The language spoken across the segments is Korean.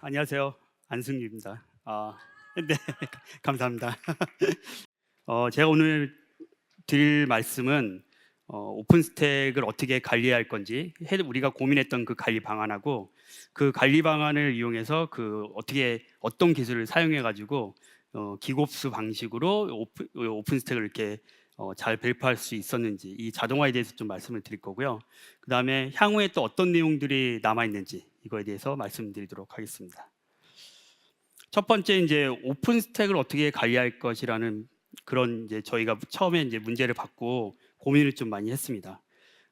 안녕하세요. 안승규입니다. 네, 감사합니다. 제가 오늘 드릴 말씀은 오픈스택을 어떻게 관리할 건지, 우리가 고민했던 그 관리 방안하고 그 관리 방안을 이용해서 어떤 기술을 사용해 가지고 기곱수 방식으로 오픈스택을 이렇게 잘 배포할 수 있었는지, 이 자동화에 대해서 좀 말씀을 드릴 거고요. 그 다음에 향후에 또 어떤 내용들이 남아 있는지 이거에 대해서 말씀드리도록 하겠습니다. 첫 번째, 이제 오픈스택을 어떻게 관리할 것이라는 그런 이제 저희가 처음에 이제 문제를 받고 고민을 좀 많이 했습니다.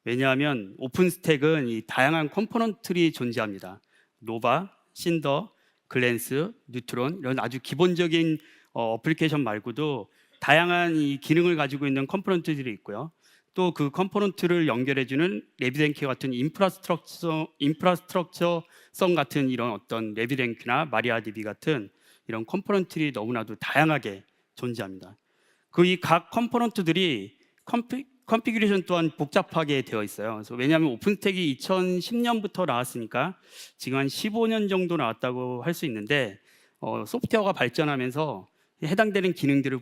왜냐하면 오픈스택은 이 다양한 컴포넌트들이 존재합니다. 노바, 신더, 글랜스, 뉴트론, 이런 아주 기본적인 어플리케이션 말고도 다양한 이 기능을 가지고 있는 컴포넌트들이 있고요. 또 그 컴포넌트를 연결해주는 레비랭크 같은 인프라스트럭처성 같은 이런 어떤 레비랭크나 마리아DB 같은 이런 컴포넌트들이 너무나도 다양하게 존재합니다. 그 이 각 컴포넌트들이 컨피규레이션 또한 복잡하게 되어 있어요. 그래서 왜냐하면 오픈스택이 2010년부터 나왔으니까 지금 한 15년 정도 나왔다고 할 수 있는데 소프트웨어가 발전하면서 해당되는 기능들을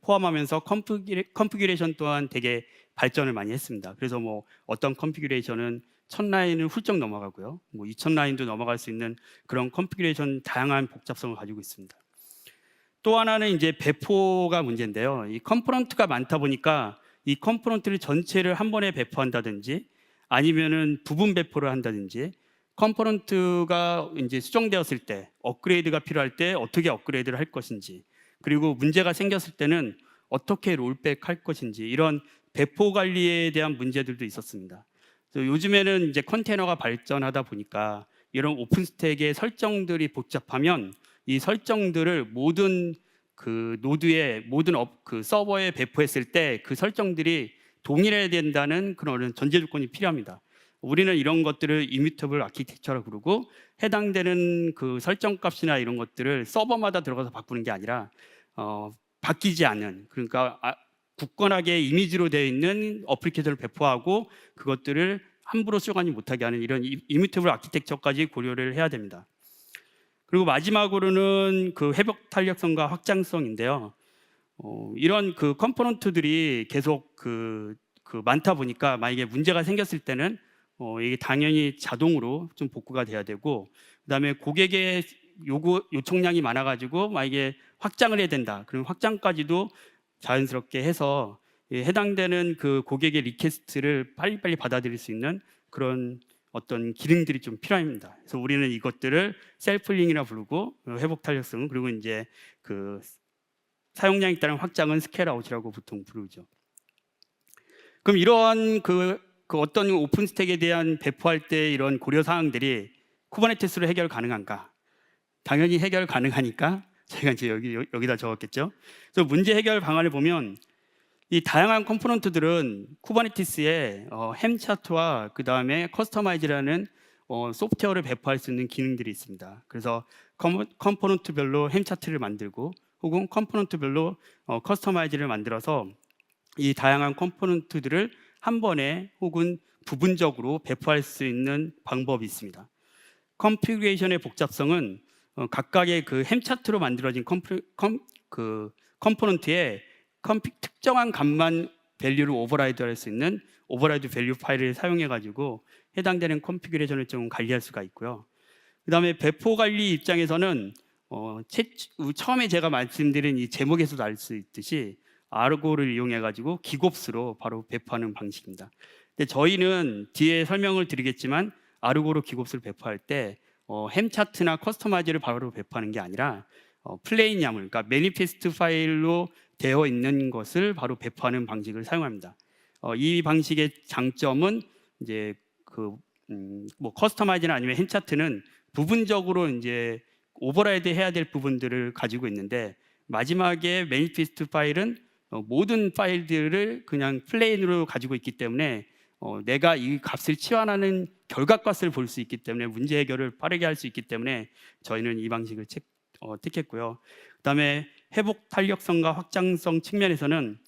포함하면서 컨피규레이션 또한 되게 발전을 많이 했습니다. 그래서 뭐 어떤 컨피규레이션은 1000라인을 훌쩍 넘어가고요, 뭐 2000라인도 넘어갈 수 있는 그런 컨피규레이션 다양한 복잡성을 가지고 있습니다. 또 하나는 이제 배포가 문제인데요. 이 컴포넌트가 많다 보니까 이 컴포넌트를 전체를 한 번에 배포한다든지 아니면은 부분 배포를 한다든지, 컴포넌트가 이제 수정되었을 때 업그레이드가 필요할 때 어떻게 업그레이드를 할 것인지, 그리고 문제가 생겼을 때는 어떻게 롤백 할 것인지, 이런 배포 관리에 대한 문제들도 있었습니다. 요즘에는 이제 컨테이너가 발전하다 보니까 이런 오픈스택의 설정들이 복잡하면 이 설정들을 모든 그 노드의 모든 그 서버에 배포했을 때 그 설정들이 동일해야 된다는 그런 전제 조건이 필요합니다. 우리는 이런 것들을 이뮤터블 아키텍처라고 부르고, 해당되는 그 설정 값이나 이런 것들을 서버마다 들어가서 바꾸는 게 아니라 바뀌지 않는, 그러니까 굳건하게 이미지로 되어 있는 어플리케이션을 배포하고 그것들을 함부로 수정하지 못하게 하는 이런 이뮤터블 아키텍처까지 고려를 해야 됩니다. 그리고 마지막으로는 그 회복 탄력성과 확장성인데요. 이런 그 컴포넌트들이 계속 많다 보니까 만약에 문제가 생겼을 때는 이게 당연히 자동으로 좀 복구가 돼야 되고, 그다음에 고객의 요청량이 많아가지고 만약에 확장을 해야 된다, 그럼 확장까지도 자연스럽게 해서 해당되는 그 고객의 리퀘스트를 빨리빨리 받아들일 수 있는 그런 어떤 기능들이 좀 필요합니다. 그래서 우리는 이것들을 셀프링이라 부르고, 회복 탄력성, 그리고 이제 그 사용량에 따른 확장은 스케일아웃이라고 보통 부르죠. 그럼 이러한 어떤 오픈스택에 대한 배포할 때 이런 고려 사항들이 쿠버네티스로 해결 가능한가? 당연히 해결 가능하니까 제가 이제 여기다 적었겠죠. 그래서 문제 해결 방안을 보면 이 다양한 컴포넌트들은 쿠버네티스에 햄 차트와 그 다음에 커스터마이즈라는 소프트웨어를 배포할 수 있는 기능들이 있습니다. 그래서 컴포넌트별로 햄 차트를 만들고, 혹은 컴포넌트별로 커스터마이즈를 만들어서 이 다양한 컴포넌트들을 한 번에 혹은 부분적으로 배포할 수 있는 방법이 있습니다. 컨피그레이션의 복잡성은 각각의 그 햄 차트로 만들어진 컴포넌트에 특정한 값만 밸류를 오버라이드 할 수 있는 오버라이드 밸류 파일을 사용해 가지고 해당되는 컨피그레이션을 좀 관리할 수가 있고요. 그 다음에 배포 관리 입장에서는 처음에 제가 말씀드린 이 제목에서도 알 수 있듯이 아르고를 이용해 가지고 기곱수로 바로 배포하는 방식입니다. 근데 저희는 뒤에 설명을 드리겠지만 아르고로 기곱수를 배포할 때 햄 차트나 커스터마이즈를 바로 배포하는 게 아니라 플레인 야물, 그러니까 매니페스트 파일로 되어 있는 것을 바로 배포하는 방식을 사용합니다. 이 방식의 장점은 이제 뭐 커스터마이즈나 아니면 햄 차트는 부분적으로 이제 오버라이드 해야 될 부분들을 가지고 있는데, 마지막에 매니페스트 파일은 모든 파일들을 그냥 플레인으로 가지고 있기 때문에 내가 이 값을 치환하는 결과값을 볼 수 있기 때문에 문제 해결을 빠르게 할 수 있기 때문에 저희는 이 방식을 택했고요. 그다음에 회복 탄력성과 확장성 측면에서는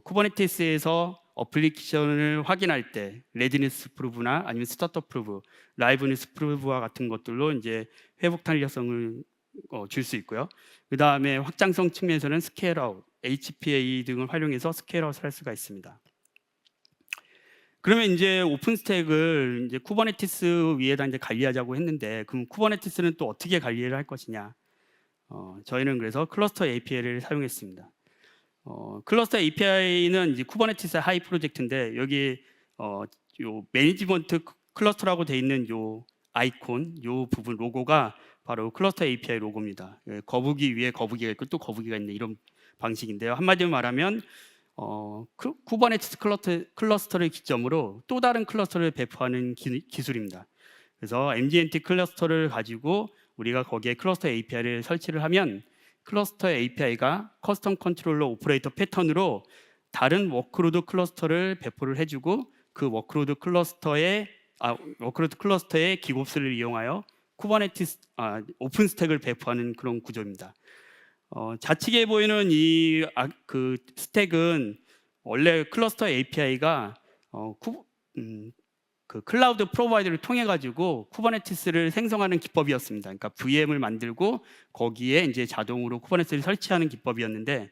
쿠버네티스에서 어플리케이션을 확인할 때 레디니스 프루브나 아니면 스타터 프루브, 라이브니스 프루브와 같은 것들로 이제 회복 탄력성을 줄 수 있고요. 그 다음에 확장성 측면에서는 스케일아웃, HPA 등을 활용해서 스케일아웃을 할 수가 있습니다. 그러면 이제 오픈스택을 이제 쿠버네티스 위에다 이제 관리하자고 했는데, 그럼 쿠버네티스는 또 어떻게 관리를 할 것이냐? 저희는 그래서 클러스터 API를 사용했습니다. 클러스터 API는 이제 쿠버네티스 하이 프로젝트인데, 여기 요 매니지먼트 클러스터라고 돼 있는 요 아이콘, 요 부분 로고가 바로 클러스터 API 로고입니다. 거북이 위에 거북이가 있고 또 거북이가 있는 이런 방식인데요. 한마디로 말하면 쿠버네티스 클러스터를 기점으로 또 다른 클러스터를 배포하는 기술입니다. 그래서 MGNT 클러스터를 가지고 우리가 거기에 클러스터 API를 설치를 하면 클러스터 API가 커스텀 컨트롤러 오퍼레이터 패턴으로 다른 워크로드 클러스터를 배포를 해주고 그 워크로드 클러스터의 기곱수를 이용하여 쿠버네티스 오픈스택을 배포하는 그런 구조입니다. 좌측에 보이는 그 스택은 원래 클러스터 API가 그 클라우드 프로바이더를 통해 가지고 쿠버네티스를 생성하는 기법이었습니다. 그러니까 VM을 만들고 거기에 이제 자동으로 쿠버네티스를 설치하는 기법이었는데,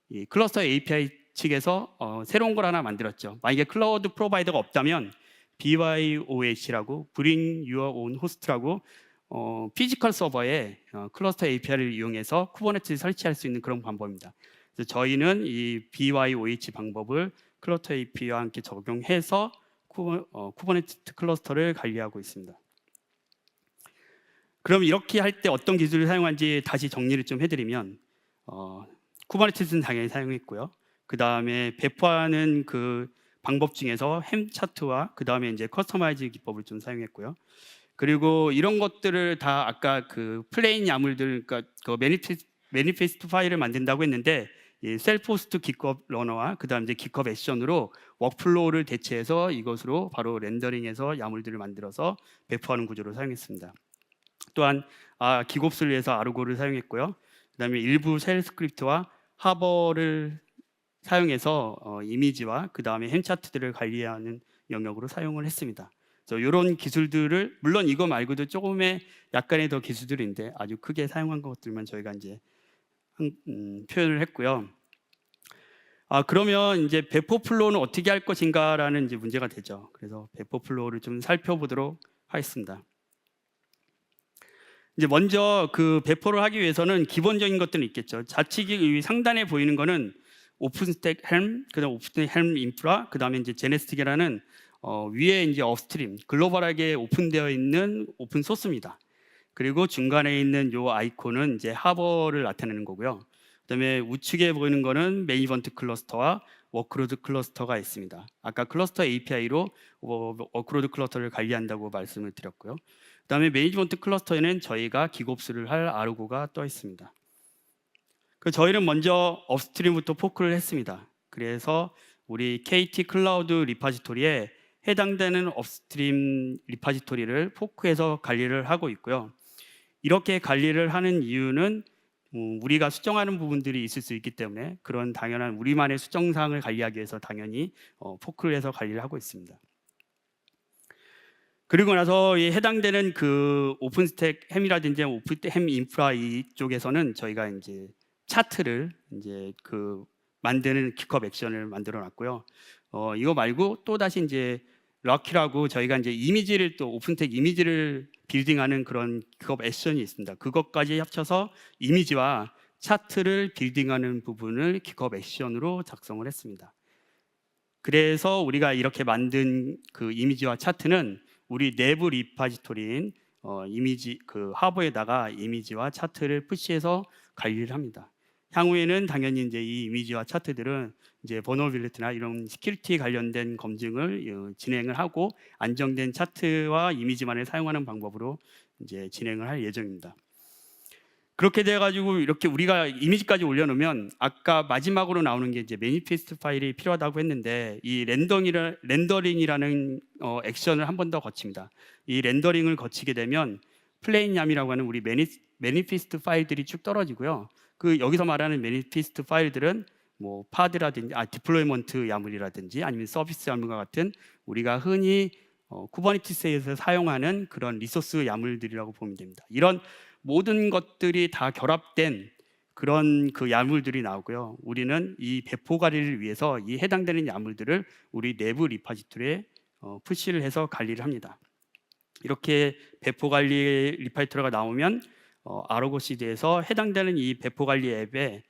이 클러스터 API 측에서 새로운 걸 하나 만들었죠. 만약에 클라우드 프로바이더가 없다면 BYOH라고 Bring Your Own Host라고 피지컬 서버에 클러스터 API를 이용해서 쿠버네티스 설치할 수 있는 그런 방법입니다. 그래서 저희는 이 BYOH 방법을 클러스터 API와 함께 적용해서 쿠버네티스 클러스터를 관리하고 있습니다. 그럼 이렇게 할 때 어떤 기술을 사용한지 다시 정리를 좀 해드리면, 쿠버네티스는 당연히 사용했고요. 그 다음에 배포하는 그 방법 중에서 햄 차트와 그 다음에 이제 커스터마이즈 기법을 좀 사용했고요. 그리고 이런 것들을 다 아까 그 플레인 야물들, 그러니까 그 매니페스트 파일을 만든다고 했는데, 이 셀프-호스트 기컵 러너와 그 다음 이제 기컵 액션으로 워크플로우를 대체해서 이것으로 바로 렌더링해서 야물들을 만들어서 배포하는 구조로 사용했습니다. 또한 기곱수를 위해서 아르고를 사용했고요. 그다음에 일부 쉘 스크립트와 하버를 사용해서 이미지와 그 다음에 햄 차트들을 관리하는 영역으로 사용을 했습니다. 그래서 이런 기술들을, 물론 이거 말고도 조금의 약간의 더 기술들인데 아주 크게 사용한 것들만 저희가 이제 표현을 했고요. 그러면 이제 배포 플로우는 어떻게 할 것인가라는 이제 문제가 되죠. 그래서 배포 플로우를 좀 살펴보도록 하겠습니다. 이제 먼저 그 배포를 하기 위해서는 기본적인 것들은 있겠죠. 좌측이 상단에 보이는 거는 오픈스택 헬m, 그다음 오픈스택 헬m 인프라, 그다음에 이제 제네스틱이라는 위에 이제 업스트림 글로벌하게 오픈되어 있는 오픈 소스입니다. 그리고 중간에 있는 요 아이콘은 이제 하버를 나타내는 거고요. 그다음에 우측에 보이는 거는 매니지먼트 클러스터와 워크로드 클러스터가 있습니다. 아까 클러스터 API로 워크로드 클러스터를 관리한다고 말씀을 드렸고요. 그다음에 매니지먼트 클러스터에는 저희가 기곱수를 할 아르고가 떠 있습니다. 저희는 먼저 업스트림부터 포크를 했습니다. 그래서 우리 KT 클라우드 리파지토리에 해당되는 업스트림 리파지토리를 포크해서 관리를 하고 있고요. 이렇게 관리를 하는 이유는 우리가 수정하는 부분들이 있을 수 있기 때문에 그런 당연한 우리만의 수정사항을 관리하기 위해서 당연히 포크를 해서 관리를 하고 있습니다. 그리고 나서 이 해당되는 그 오픈스택 햄이라든지 오픈스택 햄 인프라 이쪽에서는 저희가 이제 차트를 이제 그 만드는 킥업 액션을 만들어 놨고요. 이거 말고 또 다시 이제 럭키라고 저희가 이제 이미지를 또 오픈스택 이미지를 빌딩하는 그런 킥업 액션이 있습니다. 그것까지 합쳐서 이미지와 차트를 빌딩하는 부분을 킥업 액션으로 작성을 했습니다. 그래서 우리가 이렇게 만든 그 이미지와 차트는 우리 내부 리파지토리인 이미지 그 하버에다가 이미지와 차트를 푸시해서 관리를 합니다. 향후에는 당연히 이제 이 이미지와 차트들은 이제 버너빌리티나 이런 시큐리티 관련된 검증을 진행을 하고 안정된 차트와 이미지만을 사용하는 방법으로 이제 진행을 할 예정입니다. 그렇게 돼가지고 이렇게 우리가 이미지까지 올려놓으면 아까 마지막으로 나오는 게 이제 매니페스트 파일이 필요하다고 했는데 이 렌더링이라는 액션을 한 번 더 거칩니다. 이 렌더링을 거치게 되면 플레인얌이라고 하는 우리 매니페스트 파일들이 쭉 떨어지고요. 그 여기서 말하는 매니페스트 파일들은 뭐 파드라든지 디플로이먼트 야물이라든지 아니면 서비스 야물과 같은 우리가 흔히 쿠버네티스에서 사용하는 그런 리소스 야물들이라고 보면 됩니다. 이런 모든 것들이 다 결합된 그런 그 야물들이 나오고요. 우리는 이 배포 관리를 위해서 이 해당되는 야물들을 우리 내부 리파지토리에 푸시를 해서 관리를 합니다. 이렇게 배포 관리 리파지토리가 나오면 아로고시드에서 해당되는 이 배포 관리 앱에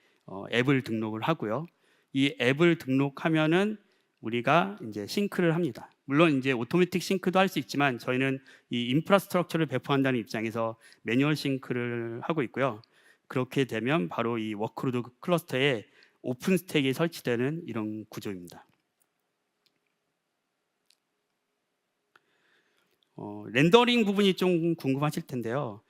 앱을 등록을 하고요. 이 앱을 등록하면은 우리가 이제 싱크를 합니다. 물론 이제 오토매틱 싱크도 할 수 있지만 저희는 이 인프라스트럭처를 배포한다는 입장에서 매뉴얼 싱크를 하고 있고요. 그렇게 되면 바로 이 워크로드 클러스터에 오픈 스택이 설치되는 이런 구조입니다. 렌더링 부분이 좀 궁금하실 텐데요.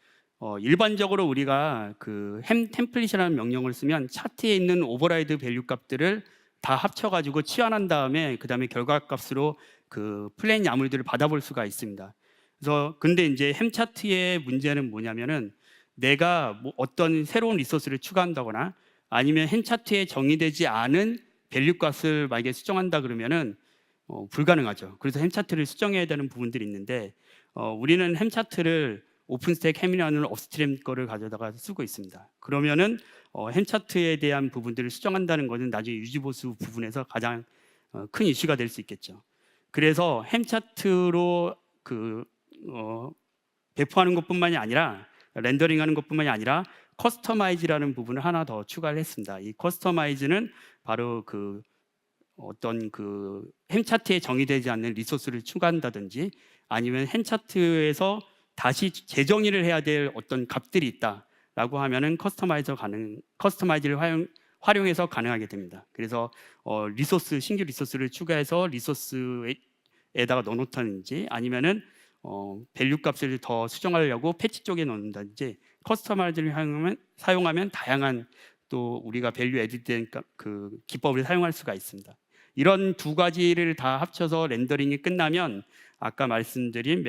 일반적으로 우리가 그 햄 템플릿이라는 명령을 쓰면 차트에 있는 오버라이드 밸류 값들을 다 합쳐가지고 치환한 다음에 그 다음에 결과값으로 그 플레인 야물들을 받아볼 수가 있습니다. 그래서 근데 이제 햄 차트의 문제는 뭐냐면은 내가 뭐 어떤 새로운 리소스를 추가한다거나 아니면 햄 차트에 정의되지 않은 밸류 값을 만약에 수정한다 그러면은 불가능하죠. 그래서 햄 차트를 수정해야 되는 부분들이 있는데 우리는 햄 차트를 오픈스택 햄이라는 업스트림 거를 가져다가 쓰고 있습니다. 그러면은 햄 차트에 대한 부분들을 수정한다는 것은 나중에 유지보수 부분에서 가장 큰 이슈가 될 수 있겠죠. 그래서 햄 차트로 배포하는 것뿐만이 아니라 렌더링하는 것뿐만이 아니라 커스터마이즈라는 부분을 하나 더 추가를 했습니다. 이 커스터마이즈는 바로 그 어떤 그 햄 차트에 정의되지 않는 리소스를 추가한다든지 아니면 햄 차트에서 다시 재정의를 해야 될 어떤 값들이 있다라고 하면은 커스터마이즈를 활용해서 가능하게 됩니다. 그래서 신규 리소스를 추가해서 리소스에다가 넣어놓다든지 아니면은 밸류 값을 더 수정하려고 패치 쪽에 넣는다든지 커스터마이즈를 사용하면 다양한 또 우리가 밸류 에디된 그 기법을 사용할 수가 있습니다. 이런 두 가지를 다 합쳐서 렌더링이 끝나면 아까 말씀드린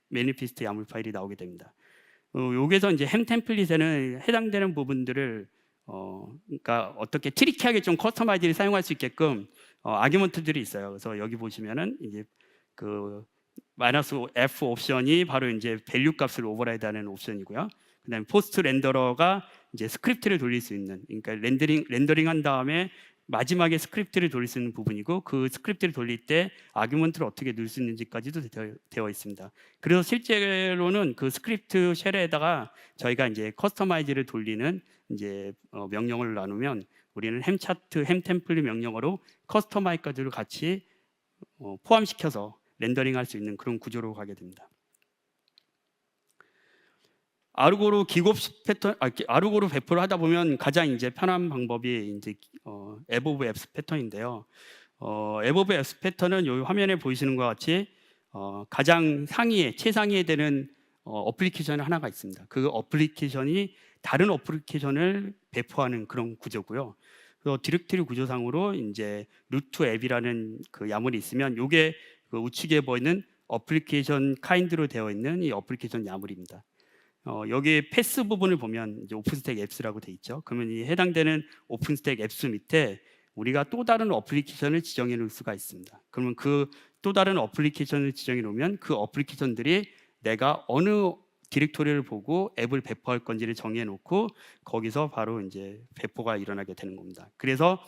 매니피스트 야물 파일이 나오게 됩니다. 여기서 이제 햄 템플릿에는 해당되는 부분들을 그러니까 어떻게 트리키하게 좀 커스터마이즈를 사용할 수 있게끔 아규먼트들이 있어요. 그래서 여기 보시면은 이제 그 마이너스 F 옵션이 바로 이제 밸류 값을 오버라이드하는 옵션이고요. 그다음에 포스트 렌더러가 이제 스크립트를 돌릴 수 있는, 그러니까 렌더링한 다음에 마지막에 스크립트를 돌릴 수 있는 부분이고 그 스크립트를 돌릴 때 아규먼트를 어떻게 넣을 수 있는지까지도 되어 있습니다. 그래서 실제로는 그 스크립트 쉘에다가 저희가 이제 커스터마이즈를 돌리는 이제 명령을 나누면 우리는 햄 차트, 햄 템플릿 명령어로 커스터마이즈를 같이 포함시켜서 렌더링할 수 있는 그런 구조로 가게 됩니다. 아르고로 기곱 패턴, 아르고로 배포를 하다 보면 가장 이제 편한 방법이 이제 앱 오브 앱스 패턴인데요. 앱 오브 앱스 패턴은 이 화면에 보이시는 것 같이 가장 최상위에 되는 어플리케이션 하나가 있습니다. 그 어플리케이션이 다른 어플리케이션을 배포하는 그런 구조고요. 그래서 디렉토리 구조상으로 이제 루트 앱이라는 그 야물이 있으면 이게 그 우측에 보이는 어플리케이션 카인드로 되어 있는 이 어플리케이션 야물입니다. 여기 패스 부분을 보면 이제 오픈스택 앱스라고 돼 있죠. 그러면 이 해당되는 오픈스택 앱스 밑에 우리가 또 다른 어플리케이션을 지정해 놓을 수가 있습니다. 그러면 그 또 다른 어플리케이션을 지정해 놓으면 그 어플리케이션들이 내가 어느 디렉토리를 보고 앱을 배포할 건지를 정해 놓고 거기서 바로 이제 배포가 일어나게 되는 겁니다. 그래서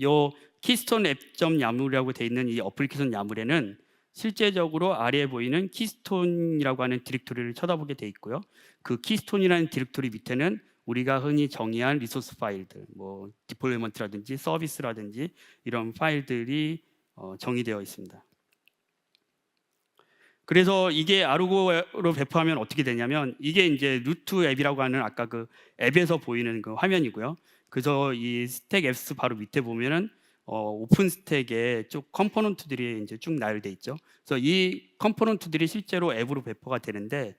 요 키스톤 앱.yaml이라고 야물이라고 돼 있는 이 어플리케이션 야물에는 실제적으로 아래에 보이는 키스톤이라고 하는 디렉토리를 쳐다보게 돼 있고요. 그 키스톤이라는 디렉토리 밑에는 우리가 흔히 정의한 리소스 파일들, 뭐 디플로이먼트라든지 서비스라든지 이런 파일들이 정의되어 있습니다. 그래서 이게 아르고로 배포하면 어떻게 되냐면 이게 이제 루트 앱이라고 하는 아까 그 앱에서 보이는 그 화면이고요. 그래서 이 스택 앱스 바로 밑에 보면은 오픈 스택에 쭉 컴포넌트들이 이제 쭉 나열돼 있죠. 그래서 이 컴포넌트들이 실제로 앱으로 배포가 되는데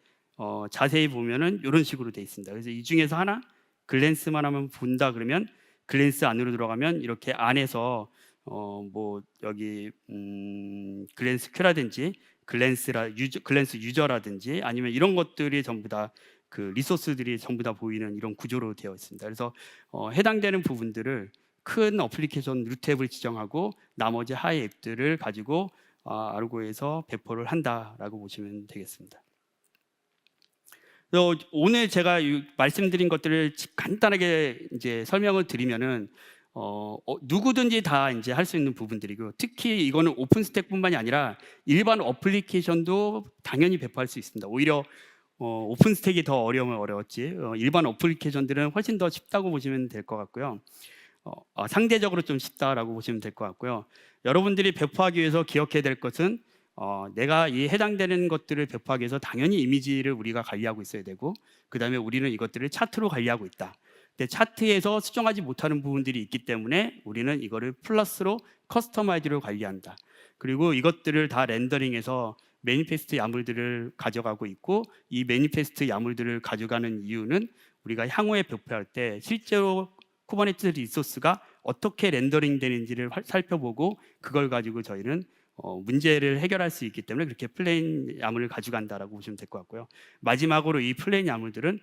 자세히 보면은 이런 식으로 돼 있습니다. 그래서 이 중에서 하나 글랜스만 하면 본다 그러면 글랜스 안으로 들어가면 이렇게 안에서 뭐 여기 글랜스 큐라든지 글랜스 유저라든지 아니면 이런 것들이 전부 다 그 리소스들이 전부 다 보이는 이런 구조로 되어 있습니다. 그래서 해당되는 부분들을 큰 어플리케이션 루트 앱을 지정하고 나머지 하위 앱들을 가지고 알고에서 배포를 한다라고 보시면 되겠습니다. 그래서 오늘 제가 말씀드린 것들을 간단하게 이제 설명을 드리면은 누구든지 다 이제 할 수 있는 부분들이고, 특히 이거는 오픈스택뿐만이 아니라 일반 어플리케이션도 당연히 배포할 수 있습니다. 오히려 오픈스택이 더 어려우면 어려웠지 일반 어플리케이션들은 훨씬 더 쉽다고 보시면 될 것 같고요. 상대적으로 좀 쉽다라고 보시면 될 것 같고요. 여러분들이 배포하기 위해서 기억해야 될 것은 내가 이 해당되는 것들을 배포하기 위해서 당연히 이미지를 우리가 관리하고 있어야 되고, 그 다음에 우리는 이것들을 차트로 관리하고 있다. 근데 차트에서 수정하지 못하는 부분들이 있기 때문에 우리는 이거를 플러스로 커스터마이즈로 관리한다. 그리고 이것들을 다 렌더링해서 매니페스트 야물들을 가져가고 있고, 이 매니페스트 야물들을 가져가는 이유는 우리가 향후에 배포할 때 실제로 쿠버네티스 리소스가 어떻게 렌더링 되는지를 살펴보고, 그걸 가지고 저희는 문제를 해결할 수 있기 때문에 그렇게 플레인 야물을 가져간다라고 보시면 될 것 같고요. 마지막으로 이 플레인 야물들은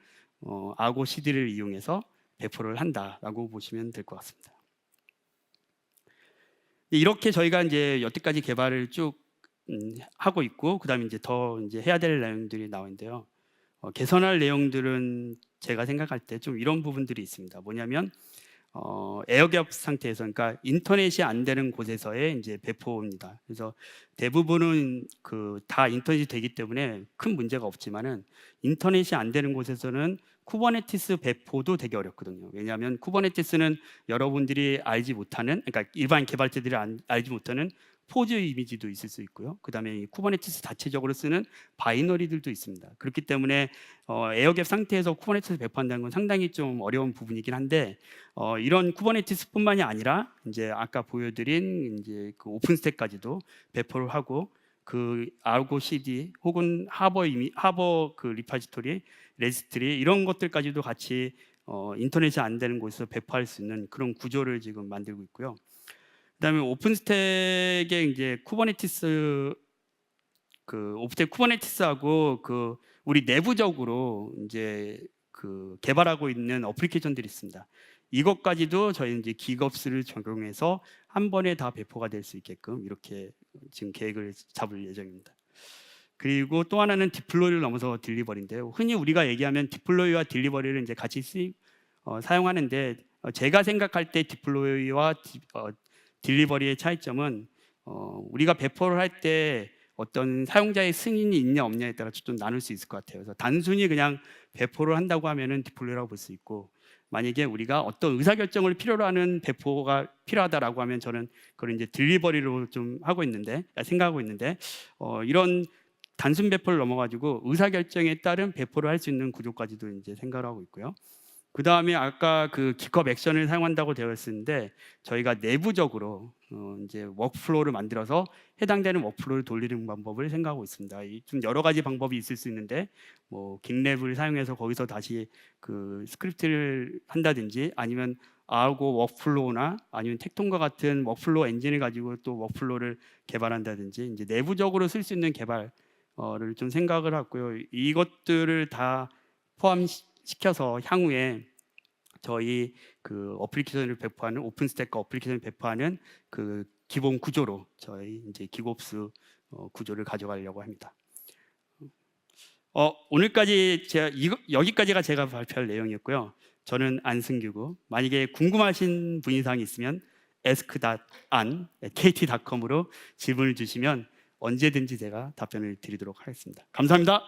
아고 CD를 이용해서 배포를 한다라고 보시면 될 것 같습니다. 이렇게 저희가 이제 여태까지 개발을 쭉 하고 있고, 그다음에 이제 더 이제 해야 될 내용들이 나와 있는데요. 개선할 내용들은 제가 생각할 때 좀 이런 부분들이 있습니다. 뭐냐면 에어갭 상태에서, 그러니까 인터넷이 안 되는 곳에서의 이제 배포입니다. 그래서 대부분은 다 인터넷이 되기 때문에 큰 문제가 없지만은, 인터넷이 안 되는 곳에서는 쿠버네티스 배포도 되게 어렵거든요. 왜냐하면 쿠버네티스는 여러분들이 알지 못하는, 그러니까 일반 개발자들이 알지 못하는 포즈 이미지도 있을 수 있고요. 그 다음에 쿠버네티스 자체적으로 쓰는 바이너리들도 있습니다. 그렇기 때문에 에어갭 상태에서 쿠버네티스 배포한다는 건 상당히 좀 어려운 부분이긴 한데, 이런 쿠버네티스뿐만이 아니라 이제 아까 보여드린 이제 그 오픈스택까지도 배포를 하고, 그 아르고 CD 혹은 하버 그 리파지토리, 레지스트리 이런 것들까지도 같이 인터넷이 안 되는 곳에서 배포할 수 있는 그런 구조를 지금 만들고 있고요. 그다음에 오픈스택의 이제 쿠버네티스 오픈스택 쿠버네티스하고 우리 내부적으로 이제 개발하고 있는 어플리케이션들이 있습니다. 이것까지도 저희 이제 기겁스를 적용해서 한 번에 다 배포가 될 수 있게끔 이렇게 지금 계획을 잡을 예정입니다. 그리고 또 하나는 디플로이를 넘어서 딜리버리인데요. 흔히 우리가 얘기하면 디플로이와 딜리버리를 이제 같이 사용하는데, 제가 생각할 때 디플로이와 딜리버리의 차이점은 우리가 배포를 할 때 어떤 사용자의 승인이 있냐 없냐에 따라서 좀 나눌 수 있을 것 같아요. 그래서 단순히 그냥 배포를 한다고 하면은 디플로이라고 볼 수 있고, 만약에 우리가 어떤 의사결정을 필요로 하는 배포가 필요하다라고 하면 저는 그걸 이제 딜리버리로 좀 생각하고 있는데 이런 단순 배포를 넘어가지고 의사결정에 따른 배포를 할 수 있는 구조까지도 이제 생각을 하고 있고요. 그 다음에 아까 기컵 액션을 사용한다고 되어 있었는데, 저희가 내부적으로 이제 워크플로우를 만들어서 해당되는 워크플로우를 돌리는 방법을 생각하고 있습니다. 좀 여러 가지 방법이 있을 수 있는데, 뭐 긱랩을 사용해서 거기서 다시 스크립트를 한다든지, 아니면 아고 워크플로우나 아니면 텍톤과 같은 워크플로우 엔진을 가지고 또 워크플로우를 개발한다든지, 이제 내부적으로 쓸 수 있는 개발을 좀 생각을 하고요. 이것들을 다 포함시켜서 향후에 저희 어플리케이션을 배포하는 오픈스택과 어플리케이션을 배포하는 기본 구조로 저희 이제 기곱스 구조를 가져가려고 합니다. 오늘까지 여기까지가 제가 발표할 내용이었고요. 저는 안승규고, 만약에 궁금하신 분이상이 있으면 ask.an@kt.com으로 질문을 주시면 언제든지 제가 답변을 드리도록 하겠습니다. 감사합니다.